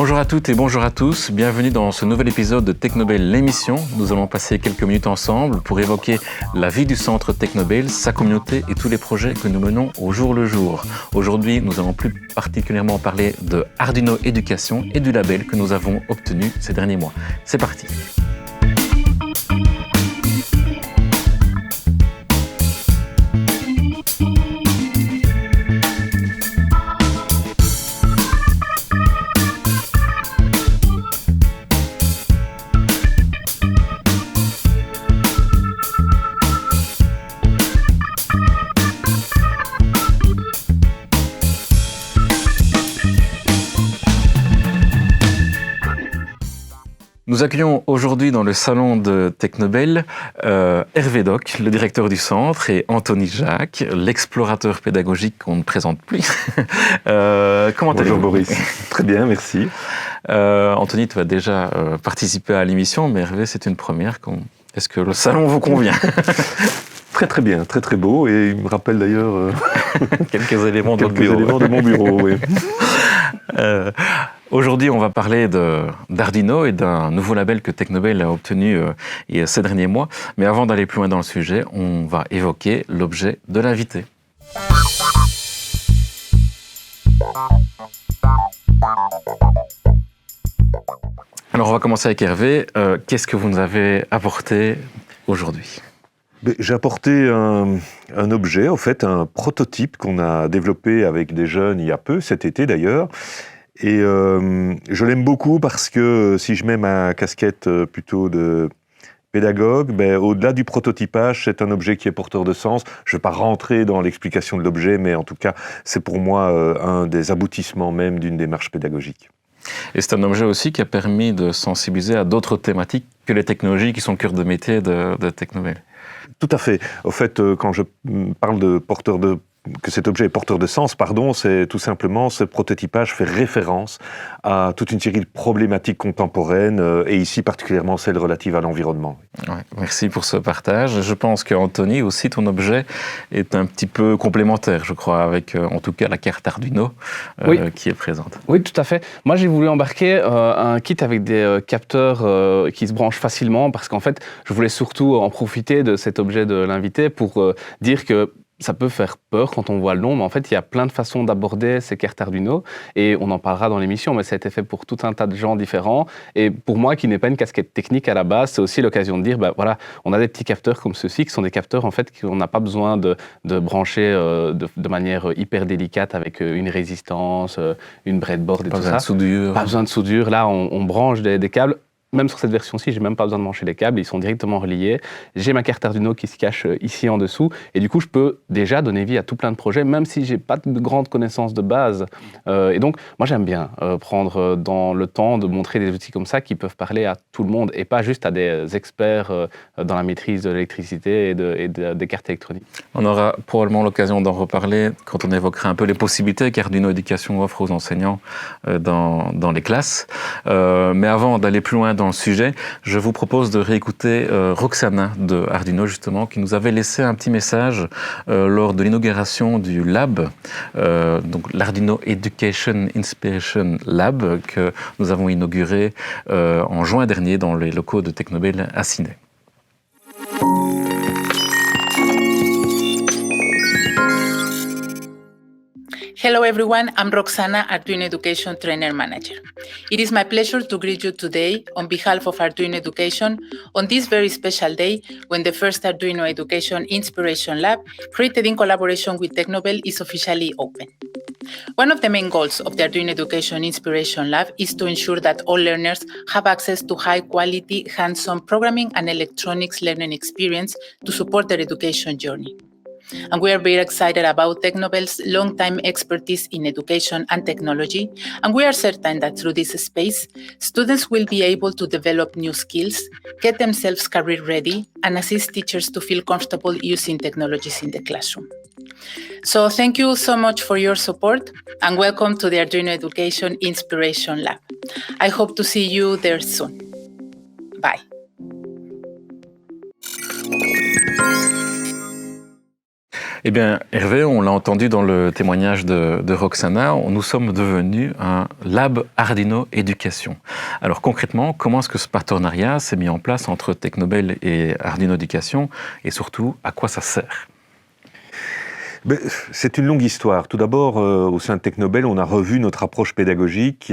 Bonjour à toutes et bonjour à tous, bienvenue dans ce nouvel épisode de Technobel, l'émission. Nous allons passer quelques minutes ensemble pour évoquer la vie du centre Technobel, sa communauté et tous les projets que nous menons au jour le jour. Aujourd'hui, nous allons plus particulièrement parler de Arduino Éducation et du label que nous avons obtenu ces derniers mois. C'est parti. Nous accueillons aujourd'hui dans le salon de Technobel Hervé Doc, le directeur du centre, et Anthony Jacques, l'explorateur pédagogique qu'on ne présente plus. Comment allez-vous ? Bonjour Boris, très bien, merci. Anthony, tu as déjà participé à l'émission, mais Hervé, c'est une première. Est-ce que le salon vous convient ? Très bien, très beau, et il me rappelle d'ailleurs quelques éléments de mon bureau. Oui. Aujourd'hui, on va parler d'Arduino et d'un nouveau label que Technobel a obtenu ces derniers mois. Mais avant d'aller plus loin dans le sujet, on va évoquer l'objet de l'invité. Alors, on va commencer avec Hervé. Qu'est-ce que vous nous avez apporté aujourd'hui ? J'ai apporté un objet, en fait, un prototype qu'on a développé avec des jeunes il y a peu, cet été d'ailleurs. Et je l'aime beaucoup parce que si je mets ma casquette plutôt de pédagogue, au-delà du prototypage, c'est un objet qui est porteur de sens. Je ne vais pas rentrer dans l'explication de l'objet, mais en tout cas, c'est pour moi un des aboutissements même d'une démarche pédagogique. Et c'est un objet aussi qui a permis de sensibiliser à d'autres thématiques que les technologies qui sont le cœur de métier de Technobel. Tout à fait. Au fait, quand je parle que cet objet est porteur de sens, c'est tout simplement ce prototypage fait référence à toute une série de problématiques contemporaines et ici particulièrement celles relatives à l'environnement. Ouais, merci pour ce partage. Je pense qu'Anthony aussi, ton objet est un petit peu complémentaire, je crois, avec en tout cas la carte Arduino qui est présente. Oui, tout à fait. Moi, j'ai voulu embarquer un kit avec des capteurs qui se branchent facilement parce qu'en fait, je voulais surtout en profiter de cet objet de l'invité pour dire que ça peut faire peur quand on voit le nom, mais en fait, il y a plein de façons d'aborder ces cartes Arduino et on en parlera dans l'émission, mais ça a été fait pour tout un tas de gens différents. Et pour moi, qui n'ai pas une casquette technique à la base, c'est aussi l'occasion de dire, voilà, on a des petits capteurs comme ceux-ci, qui sont des capteurs, en fait, qu'on n'a pas besoin de brancher de manière hyper délicate avec une résistance, une breadboard et tout ça. Pas besoin de soudure. Pas besoin de soudure. Là, on branche des câbles. Même sur cette version-ci, j'ai même pas besoin de brancher les câbles, ils sont directement reliés. J'ai ma carte Arduino qui se cache ici en dessous, et du coup, je peux déjà donner vie à tout plein de projets, même si j'ai pas de grandes connaissances de base. Et donc, moi, j'aime bien prendre dans le temps de montrer des outils comme ça qui peuvent parler à tout le monde, et pas juste à des experts dans la maîtrise de l'électricité et des cartes électroniques. On aura probablement l'occasion d'en reparler quand on évoquera un peu les possibilités qu'Arduino Éducation offre aux enseignants dans les classes. Mais avant d'aller plus loin dans le sujet, je vous propose de réécouter Roxana de Arduino justement, qui nous avait laissé un petit message lors de l'inauguration du lab, donc l'Arduino Education Inspiration Lab, que nous avons inauguré en juin dernier dans les locaux de Technobel à Sydney. Hello everyone, I'm Roxana, Arduino Education Trainer Manager. It is my pleasure to greet you today on behalf of Arduino Education on this very special day when the first Arduino Education Inspiration Lab, created in collaboration with Technobel, is officially open. One of the main goals of the Arduino Education Inspiration Lab is to ensure that all learners have access to high-quality, hands-on programming and electronics learning experience to support their education journey. And we are very excited about Technobel's long-time expertise in education and technology, and we are certain that through this space, students will be able to develop new skills, get themselves career-ready, and assist teachers to feel comfortable using technologies in the classroom. So thank you so much for your support, and welcome to the Arduino Education Inspiration Lab. I hope to see you there soon. Bye. Eh bien, Hervé, on l'a entendu dans le témoignage de Roxana, nous sommes devenus un lab Arduino Éducation. Alors concrètement, comment est-ce que ce partenariat s'est mis en place entre Technobel et Arduino Éducation et surtout, à quoi ça sert ? C'est une longue histoire. Tout d'abord, au sein de Technobel, on a revu notre approche pédagogique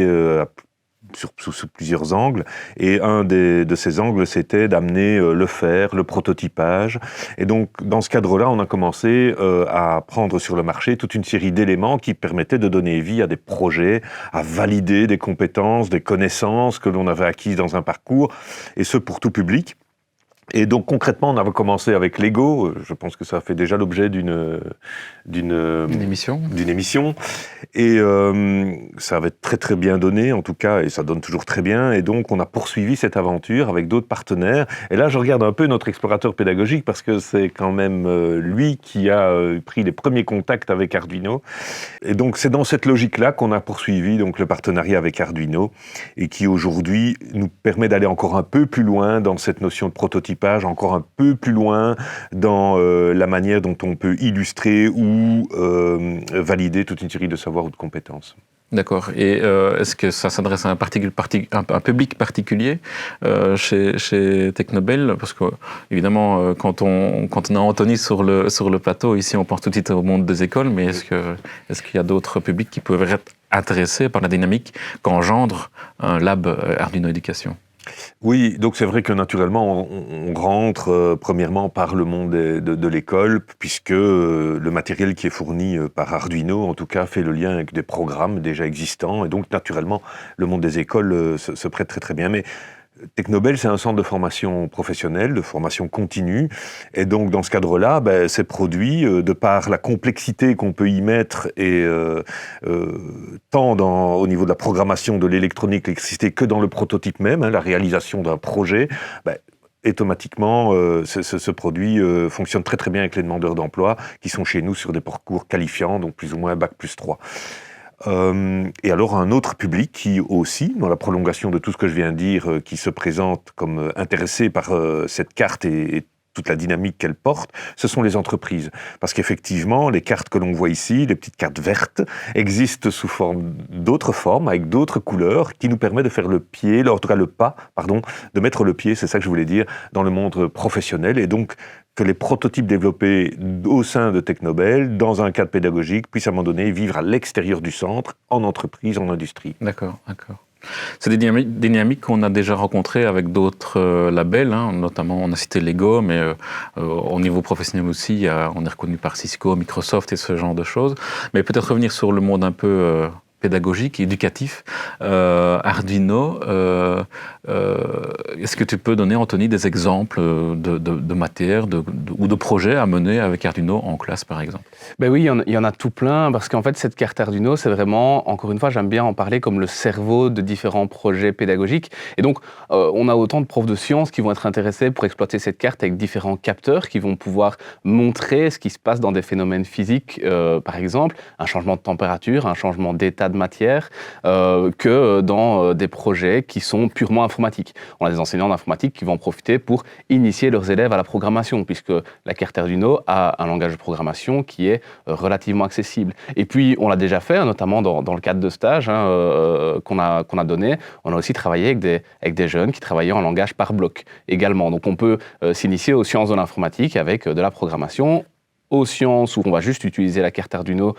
sous plusieurs angles. Et un de ces angles, c'était d'amener le faire, le prototypage. Et donc, dans ce cadre-là, on a commencé à prendre sur le marché toute une série d'éléments qui permettaient de donner vie à des projets, à valider des compétences, des connaissances que l'on avait acquises dans un parcours, et ce pour tout public. Et donc concrètement, on avait commencé avec Lego. Je pense que ça a fait déjà l'objet d'une émission. Et ça avait très très bien donné, en tout cas, et ça donne toujours très bien. Et donc on a poursuivi cette aventure avec d'autres partenaires. Et là, je regarde un peu notre explorateur pédagogique parce que c'est quand même lui qui a pris les premiers contacts avec Arduino. Et donc c'est dans cette logique-là qu'on a poursuivi donc le partenariat avec Arduino et qui aujourd'hui nous permet d'aller encore un peu plus loin dans cette notion de prototype, encore un peu plus loin dans la manière dont on peut illustrer ou valider toute une série de savoirs ou de compétences. D'accord. Et est-ce que ça s'adresse à un public particulier chez Technobel ? Parce que, évidemment, quand on a Anthony sur le plateau, ici, on pense tout de suite au monde des écoles, mais est-ce qu'il y a d'autres publics qui peuvent être intéressés par la dynamique qu'engendre un lab Arduino Éducation ? Oui, donc c'est vrai que naturellement, on rentre premièrement par le monde de l'école, puisque le matériel qui est fourni par Arduino, en tout cas, fait le lien avec des programmes déjà existants, et donc naturellement, le monde des écoles se prête très très bien. Mais Technobel, c'est un centre de formation professionnelle, de formation continue, et donc dans ce cadre-là, ces produits, de par la complexité qu'on peut y mettre, et tant au niveau de la programmation de l'électronique, l'électricité, que dans le prototype même, la réalisation d'un projet, automatiquement, ce produit fonctionne très très bien avec les demandeurs d'emploi qui sont chez nous sur des parcours qualifiants, donc plus ou moins Bac+3. Et alors un autre public qui aussi, dans la prolongation de tout ce que je viens de dire, qui se présente comme intéressé par cette carte et toute la dynamique qu'elle porte, ce sont les entreprises. Parce qu'effectivement, les cartes que l'on voit ici, les petites cartes vertes, existent sous d'autres formes, avec d'autres couleurs, qui nous permettent de faire en tout cas le pas, de mettre le pied, c'est ça que je voulais dire, dans le monde professionnel. Et donc, que les prototypes développés au sein de Technobel, dans un cadre pédagogique, puissent à un moment donné vivre à l'extérieur du centre, en entreprise, en industrie. D'accord. C'est des dynamiques qu'on a déjà rencontrées avec d'autres labels, notamment on a cité Lego, mais au niveau professionnel aussi, on est reconnu par Cisco, Microsoft et ce genre de choses. Mais peut-être revenir sur le monde un peu pédagogique, éducatif, Arduino. Est-ce que tu peux donner, Anthony, des exemples de matières ou de projets à mener avec Arduino en classe, par exemple ? Oui, il y en a tout plein, parce qu'en fait, cette carte Arduino, c'est vraiment, encore une fois, j'aime bien en parler comme le cerveau de différents projets pédagogiques. Et donc, on a autant de profs de sciences qui vont être intéressés pour exploiter cette carte avec différents capteurs qui vont pouvoir montrer ce qui se passe dans des phénomènes physiques, par exemple, un changement de température, un changement d'état de matière, que dans des projets qui sont purement informatiques. On a des enseignants d'informatique qui vont en profiter pour initier leurs élèves à la programmation, puisque la carte Arduino a un langage de programmation qui est relativement accessible. Et puis, on l'a déjà fait, notamment dans le cadre de stage qu'on a donné. On a aussi travaillé avec des jeunes qui travaillaient en langage par bloc également. Donc, on peut s'initier aux sciences de l'informatique avec de la programmation, aux sciences où on va juste utiliser la carte Arduino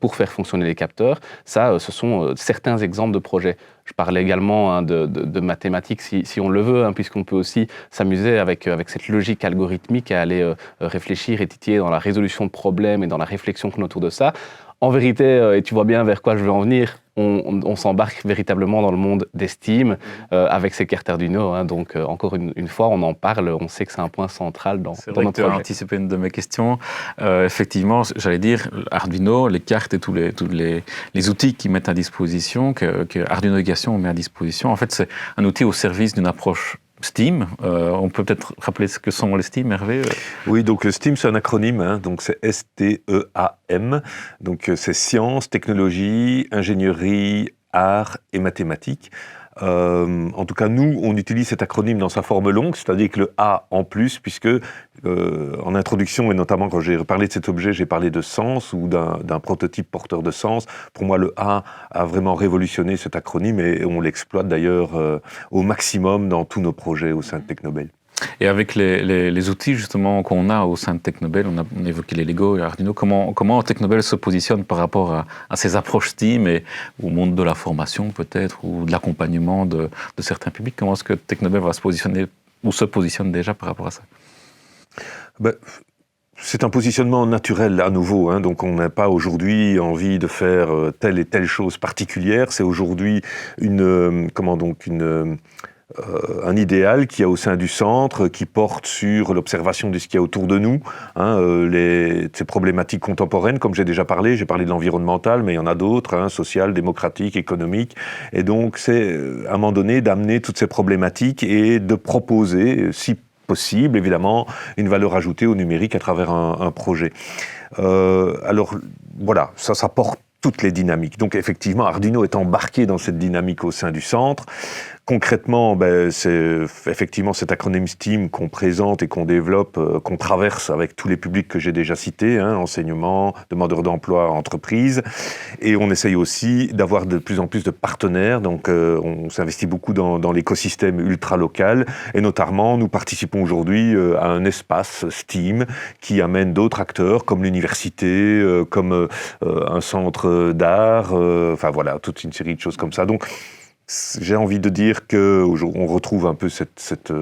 pour faire fonctionner les capteurs. Ça, ce sont certains exemples de projets. Je parlais également de mathématiques, si on le veut, puisqu'on peut aussi s'amuser avec cette logique algorithmique à aller réfléchir et titiller dans la résolution de problèmes et dans la réflexion qu'on a autour de ça. En vérité, et tu vois bien vers quoi je veux en venir, on s'embarque véritablement dans le monde des STEAM avec ces cartes Arduino. Donc, encore une fois, on en parle, on sait que c'est un point central dans notre projet. Tu as anticipé une de mes questions. Effectivement, j'allais dire, Arduino, les cartes et tous les outils qu'ils mettent à disposition, que Arduino Éducation met à disposition, en fait, c'est un outil au service d'une approche STEAM. On peut peut-être rappeler ce que sont les STEAM, Hervé ? Oui, donc STEAM, c'est un acronyme, donc c'est STEAM. Donc c'est sciences, technologie, ingénierie, art et mathématiques. En tout cas, nous, on utilise cet acronyme dans sa forme longue, c'est-à-dire que le A en plus, puisque en introduction, et notamment quand j'ai parlé de cet objet, j'ai parlé de sens ou d'un prototype porteur de sens. Pour moi, le A a vraiment révolutionné cet acronyme et on l'exploite d'ailleurs au maximum dans tous nos projets au sein de Technobel. Et avec les outils justement qu'on a au sein de Technobel, on a évoqué les Lego et Arduino, comment Technobel se positionne par rapport à ces approches STEAM et au monde de la formation peut-être ou de l'accompagnement de certains publics? Comment est-ce que Technobel va se positionner ou se positionne déjà par rapport à ça? C'est un positionnement naturel à nouveau, hein, donc on n'a pas aujourd'hui envie de faire telle et telle chose particulière. C'est aujourd'hui un idéal qu'il y a au sein du centre, qui porte sur l'observation de ce qu'il y a autour de nous, hein, ces problématiques contemporaines, comme j'ai déjà parlé. J'ai parlé de l'environnemental, mais il y en a d'autres, hein, social, démocratique, économique. Et donc, c'est à un moment donné d'amener toutes ces problématiques et de proposer, si possible, évidemment, une valeur ajoutée au numérique à travers un projet. Alors, voilà, ça porte toutes les dynamiques. Donc, effectivement, Arduino est embarqué dans cette dynamique au sein du centre. Concrètement, c'est effectivement cet acronyme STEAM qu'on présente et qu'on développe, qu'on traverse avec tous les publics que j'ai déjà cités, hein, enseignement, demandeurs d'emploi, entreprises. Et on essaye aussi d'avoir de plus en plus de partenaires. Donc, on s'investit beaucoup dans l'écosystème ultra-local. Et notamment, nous participons aujourd'hui à un espace STEAM qui amène d'autres acteurs, comme l'université, comme un centre d'art, enfin voilà, toute une série de choses comme ça. Donc, j'ai envie de dire qu'on retrouve un peu cette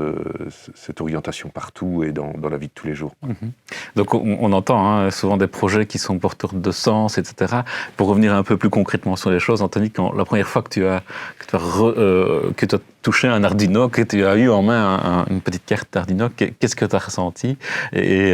orientation partout et dans la vie de tous les jours. Mm-hmm. Donc on entend hein, souvent des projets qui sont porteurs de sens, etc. Pour revenir un peu plus concrètement sur les choses, Anthony, quand la première fois que tu as touché un Arduino, que tu as eu en main une petite carte d'Arduino, qu'est-ce que tu as ressenti? Et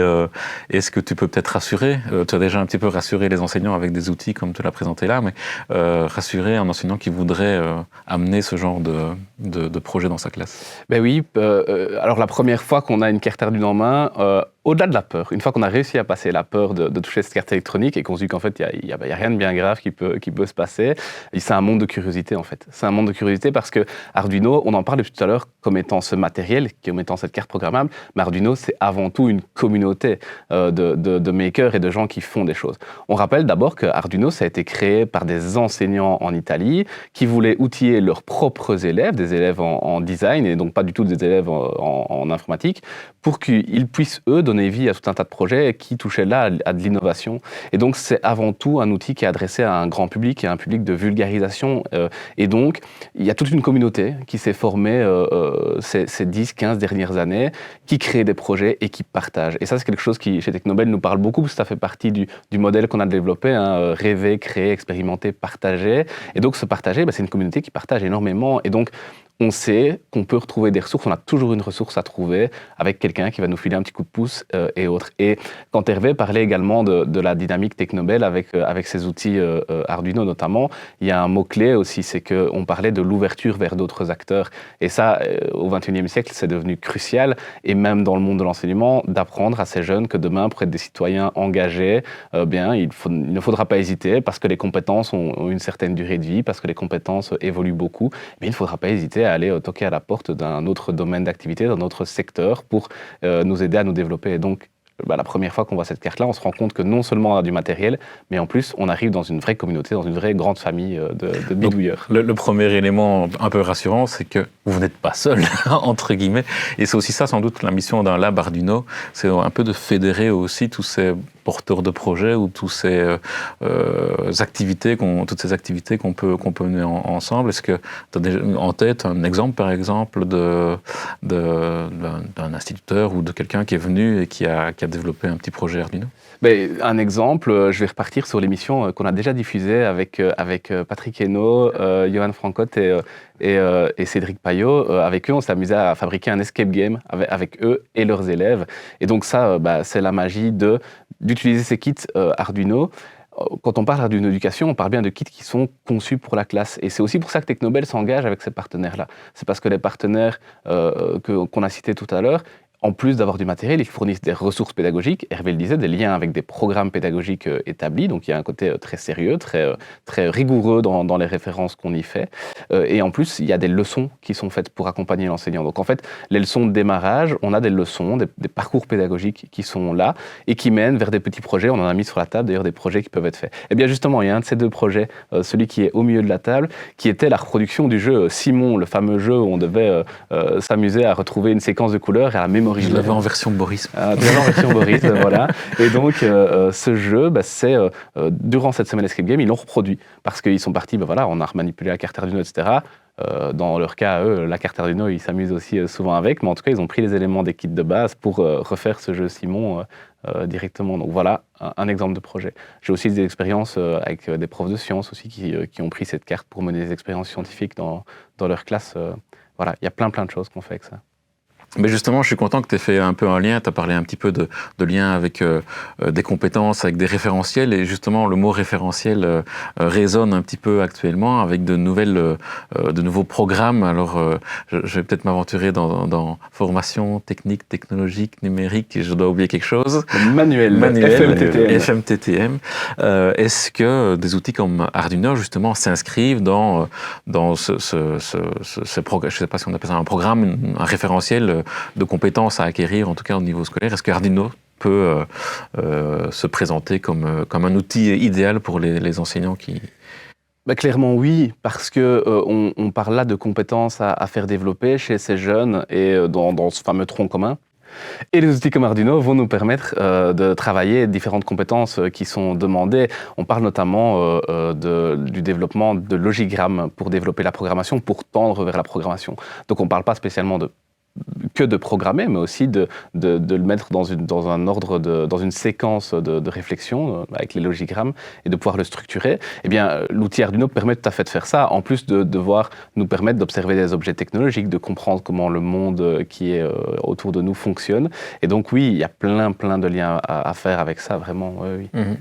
est-ce que tu peux peut-être rassurer, tu as déjà un petit peu rassuré les enseignants avec des outils comme tu l'as présenté là, mais rassurer un enseignant qui voudrait amener ce genre de projet dans sa classe? Ben oui, alors la première fois qu'on a une carte Arduino en main, au-delà de la peur, une fois qu'on a réussi à passer la peur de toucher cette carte électronique et qu'on se dit qu'en fait, il n'y a rien de bien grave qui peut se passer, c'est un monde de curiosité en fait. C'est un monde de curiosité parce que Arduino, on en parle depuis tout à l'heure comme étant ce matériel, comme étant cette carte programmable, mais Arduino, c'est avant tout une communauté de makers et de gens qui font des choses. On rappelle d'abord que Arduino, ça a été créé par des enseignants en Italie qui voulaient outiller leurs propres élèves, des élèves en design et donc pas du tout des élèves en informatique, pour qu'ils puissent, eux, donner vie à tout un tas de projets qui touchaient là à de l'innovation. Et donc, c'est avant tout un outil qui est adressé à un grand public et à un public de vulgarisation. Et donc, il y a toute une communauté qui s'est formée ces 10-15 dernières années, qui crée des projets et qui partage. Et ça, c'est quelque chose qui, chez Technobel, nous parle beaucoup, parce que ça fait partie du modèle qu'on a développé, hein, rêver, créer, expérimenter, partager. Et donc, ce partager, c'est une communauté qui partage énormément. Et donc, on sait qu'on peut retrouver des ressources, on a toujours une ressource à trouver avec quelqu'un qui va nous filer un petit coup de pouce et autres. Et quand Hervé parlait également de la dynamique Technobel avec ses outils Arduino notamment, il y a un mot-clé aussi, c'est qu'on parlait de l'ouverture vers d'autres acteurs. Et ça, au XXIe siècle, c'est devenu crucial, et même dans le monde de l'enseignement, d'apprendre à ces jeunes que demain, pour être des citoyens engagés, il ne faudra pas hésiter, parce que les compétences ont une certaine durée de vie, parce que les compétences évoluent beaucoup, mais il ne faudra pas hésiter à aller toquer à la porte d'un autre domaine d'activité, d'un autre secteur pour nous aider à nous développer. Et donc, la première fois qu'on voit cette carte-là, on se rend compte que non seulement on a du matériel, mais en plus, on arrive dans une vraie communauté, dans une vraie grande famille de bidouilleurs. Le premier élément un peu rassurant, c'est que vous n'êtes pas seul, entre guillemets. Et c'est aussi ça, sans doute, la mission d'un lab Arduino, c'est un peu de fédérer aussi tous ces porteurs de projets ou toutes ces activités qu'on peut mener ensemble. Est-ce que tu as déjà en tête un exemple, par exemple, d'un instituteur ou de quelqu'un qui est venu et qui a développé un petit projet Arduino? Un exemple, je vais repartir sur l'émission qu'on a déjà diffusée avec Patrick Hainaut, Johan Francotte et Cédric Payot. Avec eux, on s'est amusé à fabriquer un escape game avec eux et leurs élèves. Et donc ça, c'est la magie d'utiliser ces kits Arduino. Quand on parle d'Arduino éducation, on parle bien de kits qui sont conçus pour la classe. Et c'est aussi pour ça que Technobel s'engage avec ces partenaires-là. C'est parce que les partenaires qu'on a cités tout à l'heure en plus d'avoir du matériel, ils fournissent des ressources pédagogiques, Hervé le disait, des liens avec des programmes pédagogiques établis, donc il y a un côté très sérieux, très rigoureux dans les références qu'on y fait. Et en plus, il y a des leçons qui sont faites pour accompagner l'enseignant. Donc en fait, les leçons de démarrage, on a des leçons, des parcours pédagogiques qui sont là et qui mènent vers des petits projets. On en a mis sur la table d'ailleurs des projets qui peuvent être faits. Et bien justement, il y a un de ces deux projets, celui qui est au milieu de la table, qui était la reproduction du jeu Simon, le fameux jeu où on devait s'amuser à retrouver une séquence de couleurs et à mémoriser. Je l'avais en version Boris. Tu l'avais en version Boris, voilà. Et donc, ce jeu, c'est durant cette semaine Escape Game, ils l'ont reproduit parce qu'ils sont partis, on a manipulé la carte Arduino, etc. Dans leur cas, eux, la carte Arduino, ils s'amusent aussi souvent avec, mais en tout cas, ils ont pris les éléments des kits de base pour refaire ce jeu Simon directement. Donc voilà, un exemple de projet. J'ai aussi des expériences avec des profs de sciences aussi qui ont pris cette carte pour mener des expériences scientifiques dans leur classe. Voilà, il y a plein de choses qu'on fait avec ça. Mais justement, je suis content que tu aies fait un peu un lien, tu as parlé un petit peu de lien avec des compétences, avec des référentiels, et justement le mot référentiel résonne un petit peu actuellement avec de nouveaux programmes. Alors, je vais peut-être m'aventurer dans formation technique, technologique, numérique, et je dois oublier quelque chose. Manuel FMTTM. Est-ce que des outils comme Arduino, justement, s'inscrivent dans ce programme, je ne sais pas si on appelle ça un programme, un référentiel de compétences à acquérir, en tout cas au niveau scolaire? Est-ce que Arduino peut se présenter comme un outil idéal pour les enseignants qui... Clairement oui, parce que on parle là de compétences à faire développer chez ces jeunes et dans ce fameux tronc commun. Et les outils comme Arduino vont nous permettre de travailler différentes compétences qui sont demandées. On parle notamment du développement de logigrammes pour développer la programmation, pour tendre vers la programmation. Donc on ne parle pas spécialement que de programmer, mais aussi de le mettre dans un ordre, dans une séquence de réflexion avec les logigrammes et de pouvoir le structurer. Eh bien, l'outil Arduino permet tout à fait de faire ça, en plus de devoir nous permettre d'observer des objets technologiques, de comprendre comment le monde qui est autour de nous fonctionne. Et donc oui, il y a plein de liens à faire avec ça, vraiment, oui. Mmh.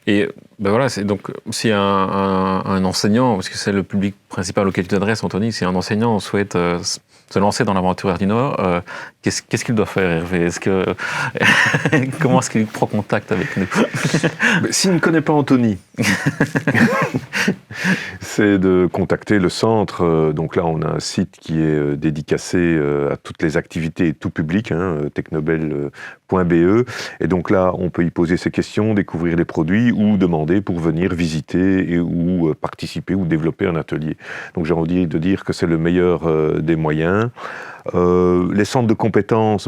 Et voilà, c'est donc si un enseignant, parce que c'est le public principal auquel tu t'adresses, Anthony, si un enseignant souhaite se lancer dans l'aventure Arduino, qu'est-ce qu'il doit faire, Hervé? Comment est-ce qu'il prend contact avec nous? S'il ne connaît pas Anthony, c'est de contacter le centre. Donc là, on a un site qui est dédicacé à toutes les activités, tout public, technobel.be. Et donc là, on peut y poser ses questions, découvrir les produits ou demander pour venir visiter ou participer ou développer un atelier. Donc j'ai envie de dire que c'est le meilleur des moyens. Les centres de compétences,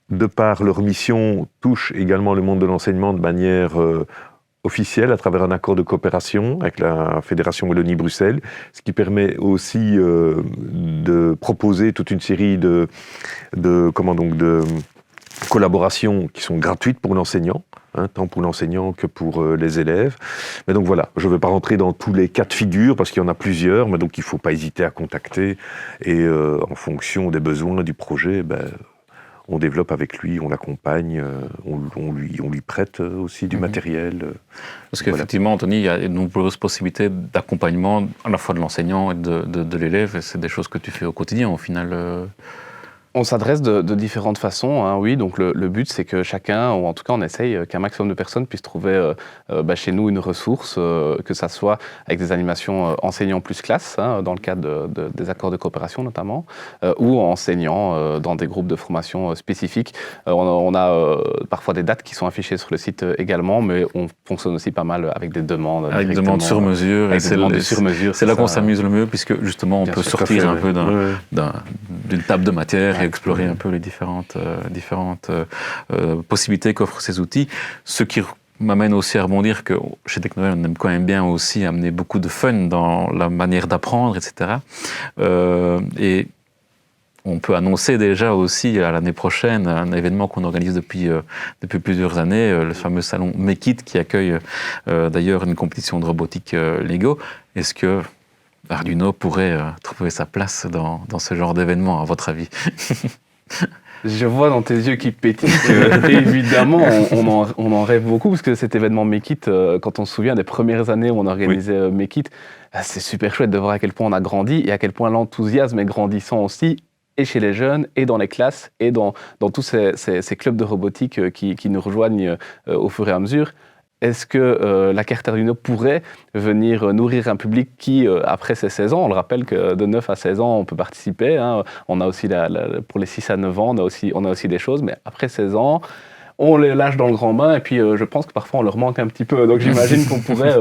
de par leur mission, touchent également le monde de l'enseignement de manière officielle à travers un accord de coopération avec la Fédération Wallonie-Bruxelles, ce qui permet aussi de proposer toute une série de collaborations qui sont gratuites pour l'enseignant, tant pour l'enseignant que pour les élèves. Mais donc voilà, je ne vais pas rentrer dans tous les cas de figure parce qu'il y en a plusieurs, mais donc il ne faut pas hésiter à contacter et en fonction des besoins du projet, on développe avec lui, on l'accompagne, on lui prête aussi du matériel. Parce qu'effectivement, Anthony, il y a de nombreuses possibilités d'accompagnement à la fois de l'enseignant et de l'élève, et c'est des choses que tu fais au quotidien au final. On s'adresse de différentes façons, oui. Donc le but, c'est que chacun, ou en tout cas on essaye qu'un maximum de personnes puissent trouver chez nous une ressource, que ça soit avec des animations enseignants plus classe, dans le cadre des accords de coopération notamment, ou enseignants dans des groupes de formation spécifiques. On a parfois des dates qui sont affichées sur le site également, mais on fonctionne aussi pas mal avec des demandes. Avec des demandes sur mesure. Avec des demandes sur mesure. C'est là qu'on s'amuse le mieux, puisque justement on peut sortir un peu d'une table de matière et explorer un peu les différentes possibilités qu'offrent ces outils. Ce qui m'amène aussi à rebondir que chez Technobel, on aime quand même bien aussi amener beaucoup de fun dans la manière d'apprendre, etc. Et on peut annoncer déjà aussi à l'année prochaine un événement qu'on organise depuis plusieurs années, le fameux salon Make It, qui accueille d'ailleurs une compétition de robotique Lego. Est-ce que Arduino pourrait trouver sa place dans ce genre d'événement, à votre avis? Je vois dans tes yeux qui pétillent évidemment, on en rêve beaucoup, parce que cet événement Make It, quand on se souvient des premières années où on organisait Make It, c'est super chouette de voir à quel point on a grandi et à quel point l'enthousiasme est grandissant aussi. et chez les jeunes, et dans les classes, et dans tous ces clubs de robotique qui nous rejoignent au fur et à mesure. Est-ce que la carte Arduino pourrait venir nourrir un public qui, après ses 16 ans, on le rappelle que de 9 à 16 ans, on peut participer, hein, on a aussi, pour les 6 à 9 ans, on a aussi des choses, mais après 16 ans, on les lâche dans le grand bain, et puis je pense que parfois on leur manque un petit peu. Donc j'imagine qu'on pourrait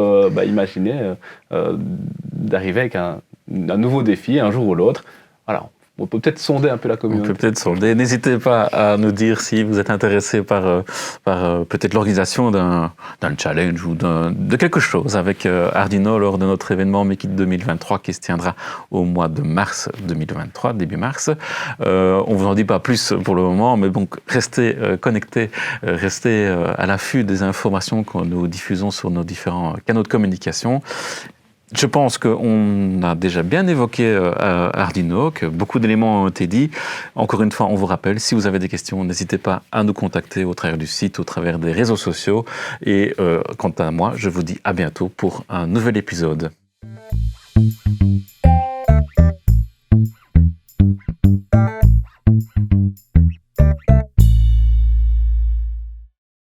imaginer d'arriver avec un nouveau défi un jour ou l'autre. Voilà. On peut peut-être sonder un peu la communauté. On peut peut-être sonder. N'hésitez pas à nous dire si vous êtes intéressé par peut-être l'organisation d'un challenge ou de quelque chose avec Arduino lors de notre événement Make It 2023 qui se tiendra au mois de mars 2023, début mars. On ne vous en dit pas plus pour le moment, mais donc restez connectés, restez à l'affût des informations que nous diffusons sur nos différents canaux de communication. Je pense qu'on a déjà bien évoqué Arduino, que beaucoup d'éléments ont été dits. Encore une fois, on vous rappelle, si vous avez des questions, n'hésitez pas à nous contacter au travers du site, au travers des réseaux sociaux. Et quant à moi, je vous dis à bientôt pour un nouvel épisode.